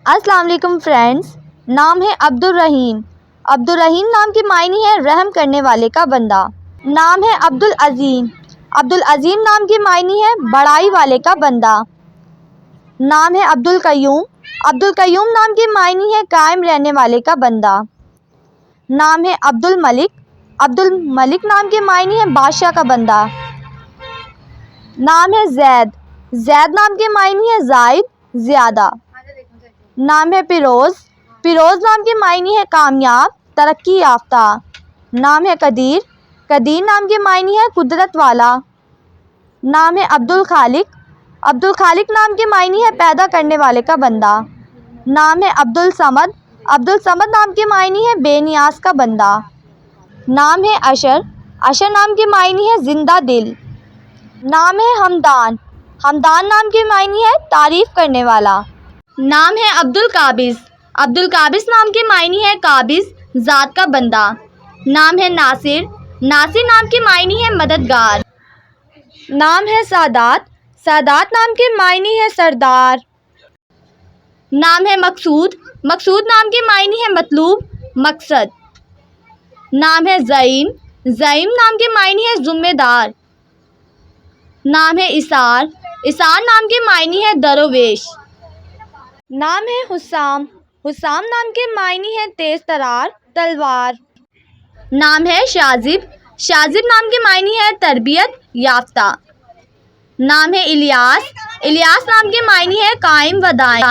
السلام علیکم فرینڈز، نام ہے عبدالرحیم۔ عبدالرحیم نام کے معنی ہے رحم کرنے والے کا بندہ۔ نام ہے عبدالعظیم۔ عبدالعظیم نام کے معنی ہے بڑائی والے کا بندہ۔ نام ہے عبدالقیوم۔ عبدالقیوم نام کے معنی ہے قائم رہنے والے کا بندہ۔ نام ہے عبدالملک۔ عبدالملک نام کے معنی ہے بادشاہ کا بندہ۔ نام ہے زید۔ زید نام کے معنی ہے زائد، زیادہ۔ نام ہے پیروز۔ پیروز نام کے معنی ہے کامیاب، ترقی یافتہ۔ نام ہے قدیر۔ قدیر نام کے معنی ہے قدرت والا۔ نام ہے عبدالخالق۔ عبدالخالق نام کے معنی ہے پیدا کرنے والے کا بندہ۔ نام ہے عبدالصمد۔ عبدالصمد نام کے معنی ہے بے نیاز کا بندہ۔ نام ہے عشر۔ عشر نام کے معنی ہے زندہ دل۔ نام ہے حمدان۔ حمدان نام کے معنی ہے تعریف کرنے والا۔ نام ہے عبدالقابض۔ عبدالقابض نام کے معنی ہے قابض، ذات کا بندہ۔ نام ہے ناصر۔ ناصر نام کے معنی ہے مددگار۔ نام ہے سادات۔ سادات نام کے معنی ہے سردار۔ نام ہے مقصود۔ مقصود نام کے معنی ہے مطلوب، مقصد۔ نام ہے زعیم۔ زعیم نام کے معنی ہے ذمہ دار۔ نام ہے اسار۔ اسار نام کے معنی ہے درویش۔ نام ہے حسام۔ حسام نام کے معنی ہے تیز ترار، تلوار۔ نام ہے شاذب۔ شاذب نام کے معنی ہے تربیت یافتہ۔ نام ہے الیاس۔ الیاس نام کے معنی ہے قائم و دائم۔